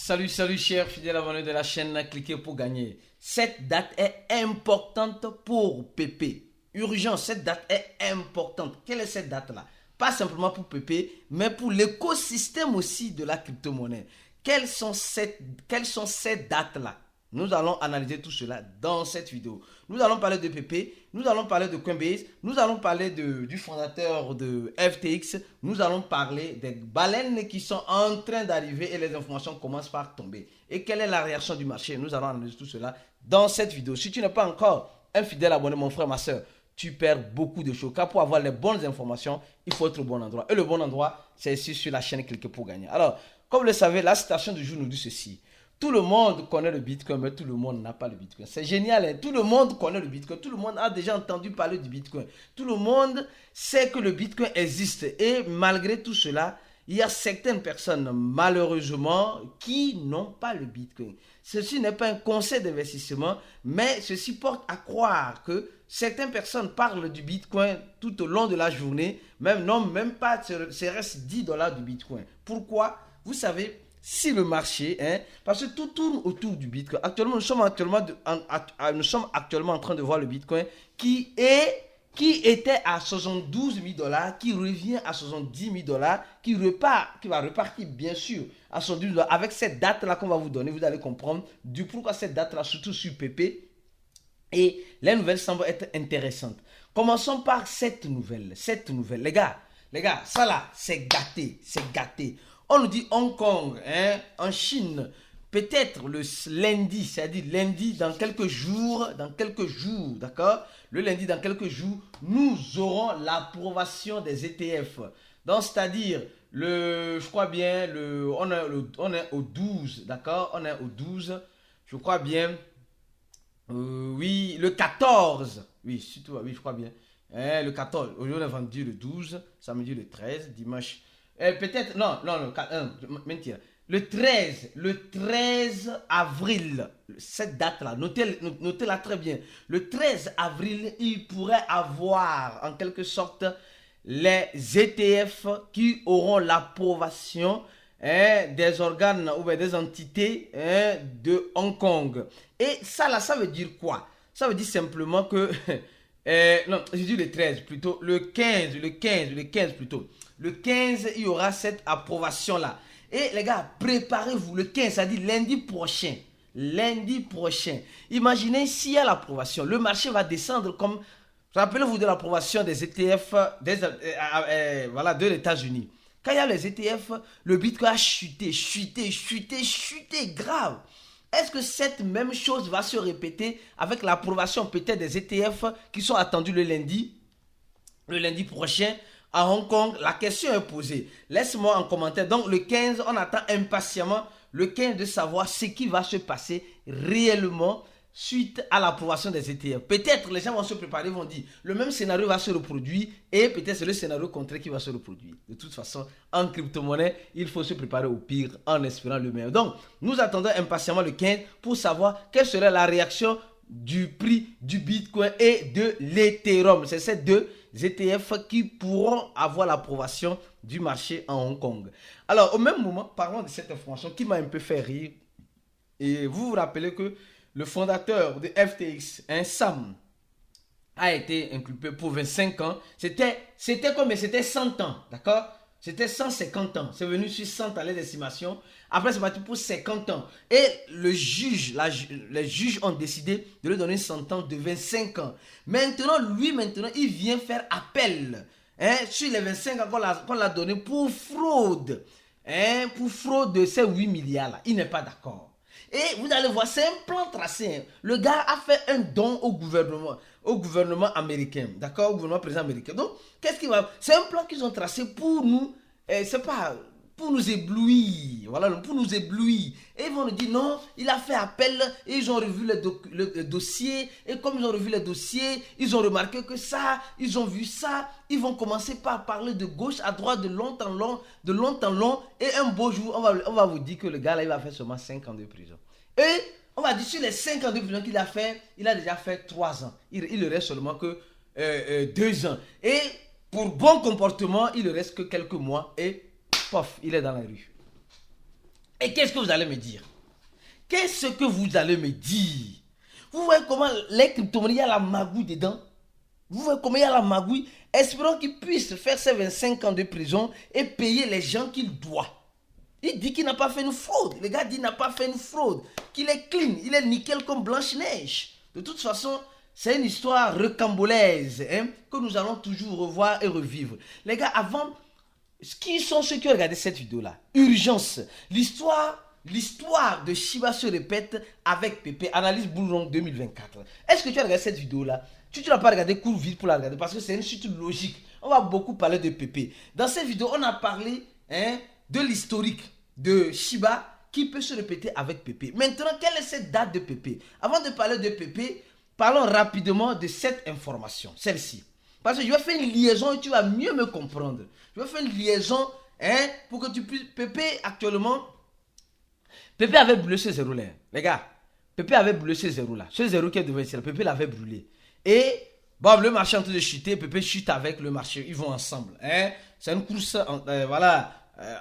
Salut chers fidèles abonnés de la chaîne, cliquez pour gagner. Cette date est importante pour Pépé. Urgent, cette date est importante. Quelle est cette date-là? Pas simplement pour Pépé, mais pour l'écosystème aussi de la crypto-monnaie. Quelles sont ces dates-là? Nous allons analyser tout cela dans cette vidéo. Nous allons parler de Pépé, nous allons parler de Coinbase, nous allons parler du fondateur de FTX, nous allons parler des baleines qui sont en train d'arriver et les informations commencent par tomber. Et quelle est la réaction du marché? Nous allons analyser tout cela dans cette vidéo. Si tu n'es pas encore un fidèle abonné, mon frère, ma soeur, tu perds beaucoup de choses. Car pour avoir les bonnes informations, il faut être au bon endroit. Et le bon endroit, c'est ici sur la chaîne Cliquez pour gagner. Alors, comme vous le savez, la citation du jour nous dit ceci. Tout le monde connaît le Bitcoin, mais tout le monde n'a pas le Bitcoin. C'est génial, hein? Tout le monde connaît le Bitcoin. Tout le monde a déjà entendu parler du Bitcoin. Tout le monde sait que le Bitcoin existe. Et malgré tout cela, il y a certaines personnes, malheureusement, qui n'ont pas le Bitcoin. Ceci n'est pas un conseil d'investissement, mais ceci porte à croire que certaines personnes parlent du Bitcoin tout au long de la journée, même pas, serait-ce $10 du Bitcoin. Pourquoi? Vous savez, si le marché, parce que tout tourne autour du Bitcoin. Actuellement, nous sommes actuellement en train de voir le Bitcoin qui était à 72 000 $, qui revient à 70 000 $, qui va repartir bien sûr à 70 $. Avec cette date-là qu'on va vous donner, vous allez comprendre du pourquoi cette date-là, surtout sur PP. Et les nouvelles semblent être intéressantes. Commençons par cette nouvelle. Les gars, ça là, c'est gâté. On nous dit Hong Kong, en Chine, peut-être le lundi, c'est-à-dire lundi dans quelques jours, d'accord? Le lundi dans quelques jours, nous aurons l'approbation des ETF. Donc, c'est-à-dire, je crois bien, on est au 12, d'accord? On est au 12, je crois bien, oui, le 14, oui, surtout, oui, je crois bien. Le 14, aujourd'hui on est vendu le 12, samedi le 13, dimanche. Peut-être, non, mentira. Le 13 avril, cette date-là, notez-la très bien. Le 13 avril, il pourrait avoir en quelque sorte les ETF qui auront l'approbation des organes ou des entités de Hong Kong. Et ça là, ça veut dire quoi? Ça veut dire simplement que, non, je dis le 13 plutôt, le 15 plutôt. Le 15, il y aura cette approbation-là. Et les gars, préparez-vous. Le 15, c'est-à-dire lundi prochain. Imaginez s'il y a l'approbation. Le marché va descendre comme... Rappelez-vous de l'approbation des ETF de l'États-Unis. Quand il y a les ETF, le Bitcoin a chuté grave. Est-ce que cette même chose va se répéter avec l'approbation peut-être des ETF qui sont attendus le lundi prochain à Hong Kong? La question est posée. Laisse-moi en commentaire. Donc le 15, on attend impatiemment le 15 de savoir ce qui va se passer réellement suite à l'approbation des ETF. Peut-être les gens vont se préparer, vont dire le même scénario va se reproduire et peut-être c'est le scénario contraire qui va se reproduire. De toute façon, en crypto-monnaie, il faut se préparer au pire en espérant le meilleur. Donc, nous attendons impatiemment le 15 pour savoir quelle serait la réaction du prix du Bitcoin et de l'Ethereum. C'est ces deux ETF qui pourront avoir l'approbation du marché en Hong Kong. Alors, au même moment, parlons de cette information qui m'a un peu fait rire. Et vous vous rappelez que le fondateur de FTX, Sam, a été inculpé pour 25 ans. C'était 100 ans, d'accord? C'était 150 ans. C'est venu sur 100 à l'estimation. Après, c'est parti pour 50 ans. Et les juges ont décidé de lui donner 100 ans de 25 ans. Maintenant, il vient faire appel sur les 25 ans qu'on l'a donné pour fraude. Pour fraude de ces 8 milliards-là. Il n'est pas d'accord. Et vous allez voir, c'est un plan tracé. Le gars a fait un don au gouvernement américain, d'accord, au gouvernement président américain. Donc, qu'est-ce qu'il va... C'est un plan qu'ils ont tracé pour nous, c'est pas pour nous éblouir, voilà, pour nous éblouir. Et ils vont nous dire non, il a fait appel, et ils ont revu le dossier, et comme ils ont revu le dossier, ils ont remarqué que ça, ils ont vu ça, ils vont commencer par parler de gauche à droite, de long en long, et un beau jour, on va vous dire que le gars là, il va faire seulement 5 ans de prison. Et on va dire sur les 5 ans de prison qu'il a fait, il a déjà fait 3 ans. Il ne reste seulement que 2 ans. Et pour bon comportement, il ne reste que quelques mois et pof, il est dans la rue. Et qu'est-ce que vous allez me dire? Qu'est-ce que vous allez me dire? Vous voyez comment les crypto-monnaies, il y a la magouille dedans? Vous voyez comment il y a la magouille? Espérons qu'il puisse faire ses 25 ans de prison et payer les gens qu'il doit. Il dit qu'il n'a pas fait une fraude. Le gars dit qu'il n'a pas fait une fraude. Qu'il est clean, il est nickel comme Blanche-Neige. De toute façon, c'est une histoire recambolaise que nous allons toujours revoir et revivre. Les gars, avant, qui sont ceux qui ont regardé cette vidéo-là? Urgence. L'histoire de Shiba se répète avec Pépé. Analyse Bullrun 2024. Est-ce que tu as regardé cette vidéo-là? Tu n'as pas regardé, cours vite pour la regarder parce que c'est une suite logique. On va beaucoup parler de Pépé. Dans cette vidéo, on a parlé de l'historique de Shiba qui peut se répéter avec Pépé. Maintenant, quelle est cette date de Pépé? Avant de parler de Pépé, parlons rapidement de cette information, celle-ci. Parce que je vais faire une liaison et tu vas mieux me comprendre. Je vais faire une liaison pour que tu puisses... Pépé, actuellement, Pépé avait brûlé ce zéro-là. Les gars, Pépé avait brûlé ce zéro-là. Ce zéro qui est devant ici, Pépé l'avait brûlé. Et, bon, le marché est en train de chuter, Pépé chute avec le marché. Ils vont ensemble. C'est une course,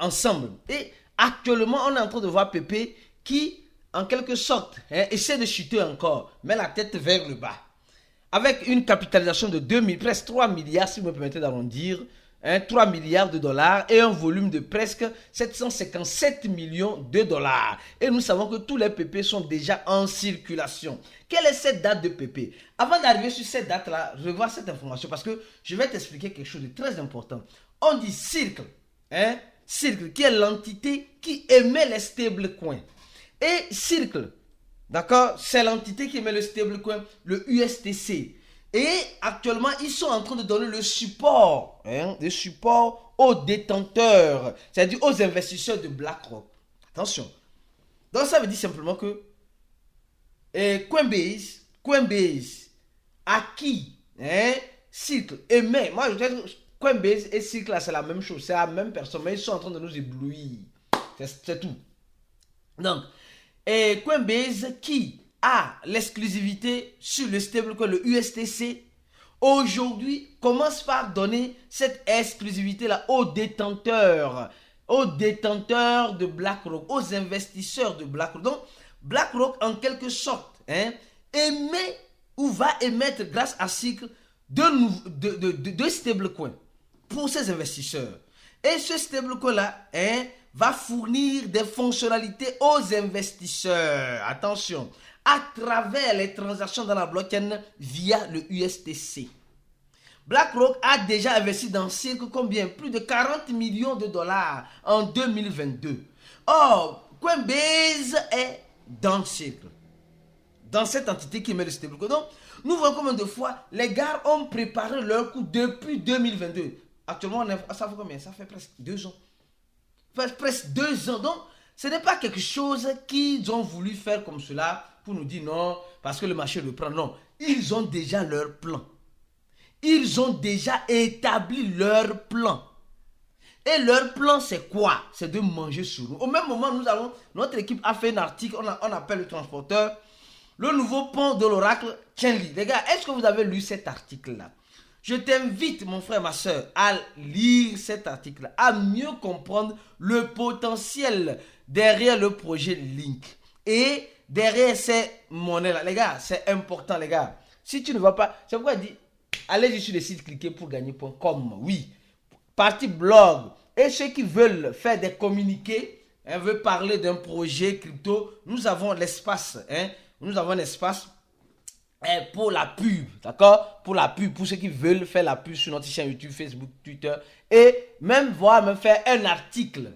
ensemble. Et actuellement, on est en train de voir Pépé qui, en quelque sorte, essaie de chuter encore, met la tête vers le bas. Avec une capitalisation de presque 3 milliards, si vous me permettez d'arrondir, 3 milliards de dollars et un volume de presque 757 millions de dollars. Et nous savons que tous les PP sont déjà en circulation. Quelle est cette date de PP? Avant d'arriver sur cette date-là, revoir cette information parce que je vais t'expliquer quelque chose de très important. On dit Circle, Circle qui est l'entité qui émet les stablecoins. Et Circle, d'accord, c'est l'entité qui émet le stablecoin, le USTC. Et actuellement, ils sont en train de donner le support aux détenteurs, c'est-à-dire aux investisseurs de BlackRock. Attention. Donc, ça veut dire simplement que Coinbase, à qui Circle émet, moi je dis Coinbase et Circle, c'est la même chose, c'est la même personne, mais ils sont en train de nous éblouir. C'est tout. Donc, Coinbase qui a l'exclusivité sur le stablecoin, le USTC, aujourd'hui commence par donner cette exclusivité-là aux détenteurs de BlackRock, aux investisseurs de BlackRock. Donc, BlackRock, en quelque sorte, émet ou va émettre, grâce à Circle, de stablecoins pour ses investisseurs. Et ce stablecoin-là, va fournir des fonctionnalités aux investisseurs. Attention, à travers les transactions dans la blockchain via le USTC. BlackRock a déjà investi dans Circle combien? Plus de 40 millions de dollars en 2022. Or, Coinbase est dans Circle, dans cette entité qui met le stablecoin. Donc, nous voyons combien de fois les gars ont préparé leur coup depuis 2022. Actuellement, ça fait combien? Ça fait presque 2 ans. Presque 2 ans. Donc, ce n'est pas quelque chose qu'ils ont voulu faire comme cela pour nous dire non, parce que le marché le prend. Non, ils ont déjà leur plan. Ils ont déjà établi leur plan. Et leur plan, c'est quoi? C'est de manger sur nous. Au même moment, notre équipe a fait un article, on appelle le transporteur, le nouveau pont de l'oracle Chainlink. Les gars, est-ce que vous avez lu cet article-là? Je t'invite, mon frère, ma soeur, à lire cet article, à mieux comprendre le potentiel derrière le projet Link et derrière ces monnaies-là. Les gars, c'est important, les gars. Si tu ne vas pas, c'est pourquoi il dit, allez sur le site cliquez pour gagner.com. Oui, partie blog. Et ceux qui veulent faire des communiqués, veulent parler d'un projet crypto, nous avons l'espace. Nous avons un espace pour la pub, d'accord? Pour la pub, pour ceux qui veulent faire la pub sur notre chaîne YouTube, Facebook, Twitter, et même faire un article,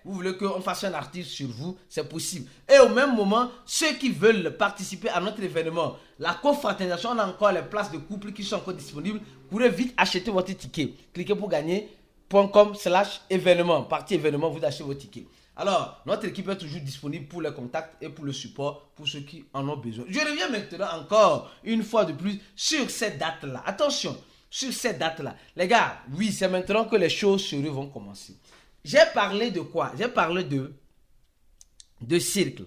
vous voulez qu'on fasse un article sur vous, c'est possible. Et au même moment, ceux qui veulent participer à notre événement, la confraternisation, on a encore les places de couple qui sont encore disponibles. Courez vite acheter votre ticket. Cliquez pour gagner.com/événement. Partie événement, vous achetez votre ticket. Alors, notre équipe est toujours disponible pour les contacts et pour le support pour ceux qui en ont besoin. Je reviens maintenant encore une fois de plus sur cette date-là. Attention, sur cette date-là. Les gars, oui, c'est maintenant que les choses sérieuses vont commencer. J'ai parlé de quoi? J'ai parlé de Circle,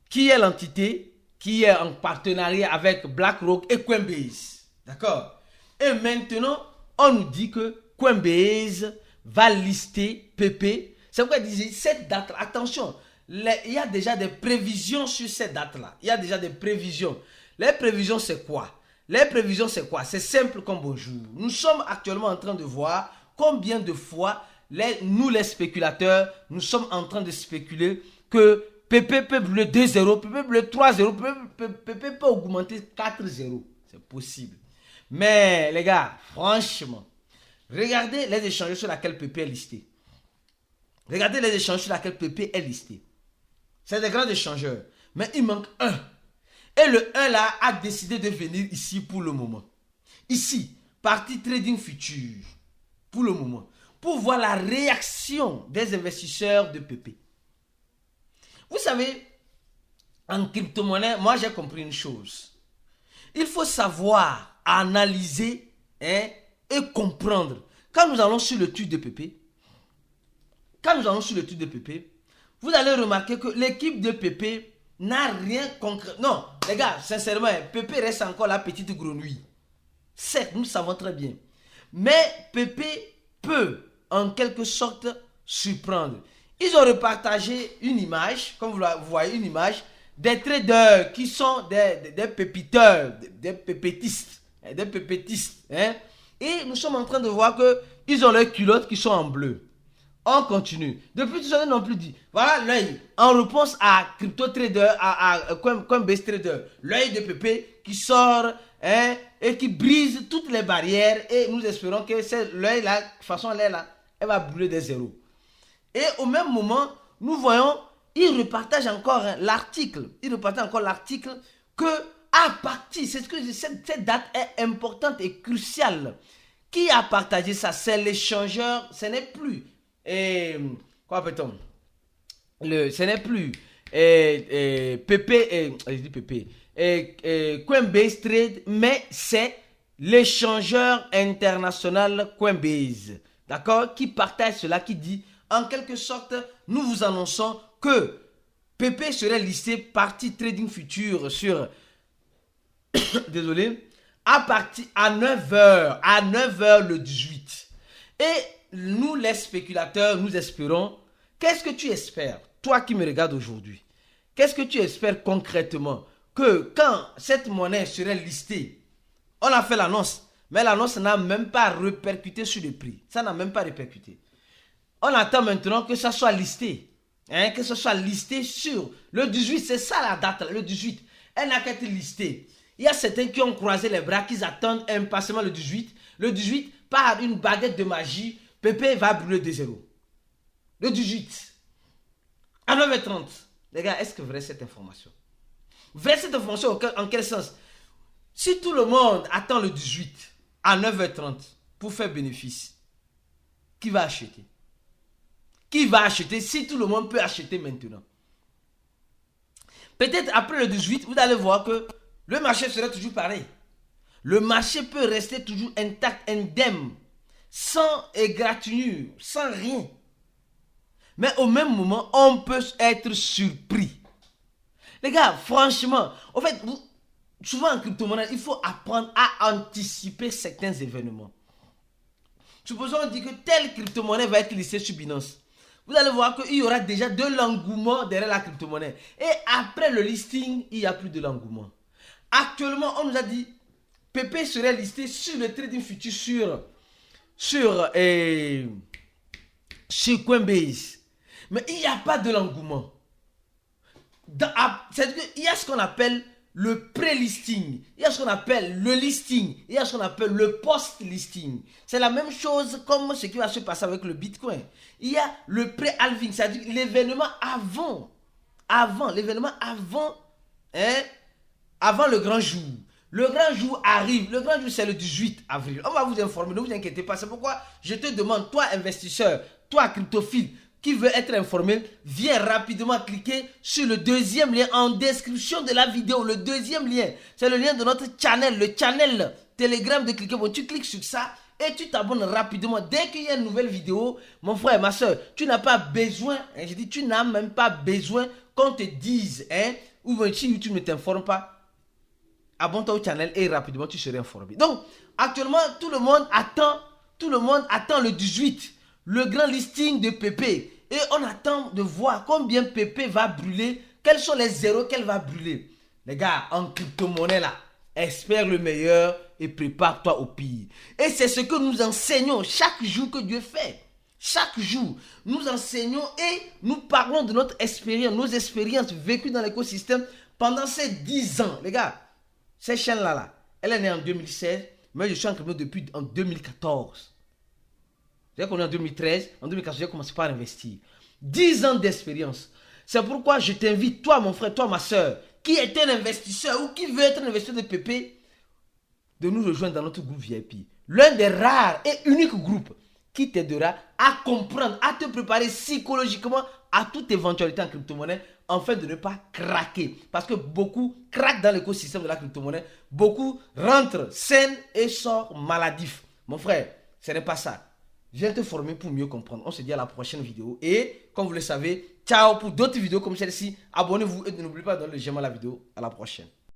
qui est l'entité qui est en partenariat avec BlackRock et Coinbase. D'accord? Et maintenant, on nous dit que Coinbase va lister PP. C'est pourquoi je disais cette date, attention, il y a déjà des prévisions sur ces dates-là. Il y a déjà des prévisions. Les prévisions, c'est quoi? Les prévisions, c'est quoi? C'est simple comme bonjour. Nous sommes actuellement en train de voir combien de fois, nous les spéculateurs, nous sommes en train de spéculer que PP peut brûler 2-0, PP peut brûler 3-0, PP peut augmenter 4-0. C'est possible. Mais les gars, franchement, regardez les échanges sur lesquels PP est listé. Regardez les échanges sur lesquels PP est listé. C'est des grands échangeurs. Mais il manque un. Et le 1 là a décidé de venir ici pour le moment. Ici, partie trading future. Pour le moment. Pour voir la réaction des investisseurs de PP. Vous savez, en crypto-monnaie, moi j'ai compris une chose. Il faut savoir analyser et comprendre. Quand nous allons sur le truc de PP, vous allez remarquer que l'équipe de PP n'a rien concret. Non, les gars, sincèrement, PP reste encore la petite grenouille. Certes, nous savons très bien. Mais PP peut, en quelque sorte, surprendre. Ils ont repartagé une image, comme vous voyez une image, des traders qui sont des pépiteurs, des pépétistes. Hein? Et nous sommes en train de voir qu'ils ont leurs culottes qui sont en bleu. On continue. Depuis tout ça, ils n'ont plus dit. Voilà l'œil. En réponse à Crypto Trader, à Coinbase Trader, l'œil de PP qui sort hein, et qui brise toutes les barrières. Et nous espérons que l'œil là, de toute façon, l'œil là, elle va brûler des zéros. Et au même moment, nous voyons, il repartage encore l'article. Il repartage encore l'article que à partir, c'est ce que cette date est importante et cruciale. Qui a partagé ça? C'est l'échangeur, ce n'est plus. Quoi appelle-t-on? Ce n'est plus PP, je dis PP, Coinbase Trade, mais c'est l'échangeur international Coinbase. D'accord? Qui partage cela, qui dit, en quelque sorte, nous vous annonçons que PP serait listé partie trading future sur, désolé, à 9h, à 9h le 18. Et nous, les spéculateurs, nous espérons. Qu'est-ce que tu espères, toi qui me regardes aujourd'hui? Qu'est-ce que tu espères concrètement? Que quand cette monnaie serait listée, on a fait l'annonce, mais l'annonce n'a même pas répercuté sur le prix. Ça n'a même pas répercuté. On attend maintenant que ça soit listé. Hein, que ça soit listé sur le 18. C'est ça la date, le 18. Elle n'a qu'à être listée. Il y a certains qui ont croisé les bras, qui attendent impatiemment le 18. Le 18, par une baguette de magie, PP va brûler 2-0. Le 18. À 9h30. Les gars, est-ce que vrai cette information? Vrai cette information en quel sens? Si tout le monde attend le 18 à 9h30 pour faire bénéfice, qui va acheter? Qui va acheter si tout le monde peut acheter maintenant? Peut-être après le 18, vous allez voir que le marché serait toujours pareil. Le marché peut rester toujours intact, indemne, sans égratignure, sans rien. Mais au même moment, on peut être surpris. Les gars, franchement, en fait, souvent en crypto-monnaie, il faut apprendre à anticiper certains événements. Supposons qu'on dit que telle crypto-monnaie va être listée sur Binance. Vous allez voir qu'il y aura déjà de l'engouement derrière la crypto-monnaie. Et après le listing, il n'y a plus de l'engouement. Actuellement, on nous a dit PP serait listé sur le trading futur sur Coinbase. Mais il n'y a pas de l'engouement. Il y a ce qu'on appelle le pré-listing, il y a ce qu'on appelle le listing, il y a ce qu'on appelle le post-listing. C'est la même chose comme ce qui va se passer avec le Bitcoin. Il y a le pré-halving, c'est-à-dire l'événement avant, avant le grand jour. Le grand jour arrive, le grand jour c'est le 18 avril. On va vous informer, ne vous inquiétez pas. C'est pourquoi je te demande, toi investisseur, toi cryptophile, qui veut être informé, viens rapidement cliquer sur le deuxième lien en description de la vidéo. Le deuxième lien, c'est le lien de notre channel, le channel Telegram de Cliquez. Bon, tu cliques sur ça et tu t'abonnes rapidement. Dès qu'il y a une nouvelle vidéo, mon frère et ma soeur, tu n'as pas besoin, je dis, tu n'as même pas besoin qu'on te dise, ou si YouTube ne t'informe pas, abonne-toi au channel et rapidement tu seras informé. Donc, actuellement, tout le monde attend le 18. Le grand listing de PP. Et on attend de voir combien Pépé va brûler. Quels sont les zéros qu'elle va brûler. Les gars, en crypto-monnaie là, espère le meilleur et prépare-toi au pire. Et c'est ce que nous enseignons chaque jour que Dieu fait. Chaque jour, nous enseignons et nous parlons de notre expérience, nos expériences vécues dans l'écosystème pendant ces 10 ans. Les gars, cette chaîne-là, elle est née en 2016, mais je suis en crypto depuis en 2014. J'ai connu en 2013, en 2014, j'ai commencé par investir. 10 ans d'expérience. C'est pourquoi je t'invite, toi mon frère, toi ma soeur, qui est un investisseur ou qui veut être un investisseur de Pépé, de nous rejoindre dans notre groupe VIP. L'un des rares et uniques groupes qui t'aidera à comprendre, à te préparer psychologiquement à toute éventualité en crypto-monnaie, afin de ne pas craquer. Parce que beaucoup craquent dans l'écosystème de la crypto-monnaie, beaucoup rentrent sains et sortent maladifs. Mon frère, ce n'est pas ça. Viens te former pour mieux comprendre. On se dit à la prochaine vidéo. Et comme vous le savez, ciao pour d'autres vidéos comme celle-ci. Abonnez-vous et n'oubliez pas de donner le j'aime à la vidéo. À la prochaine.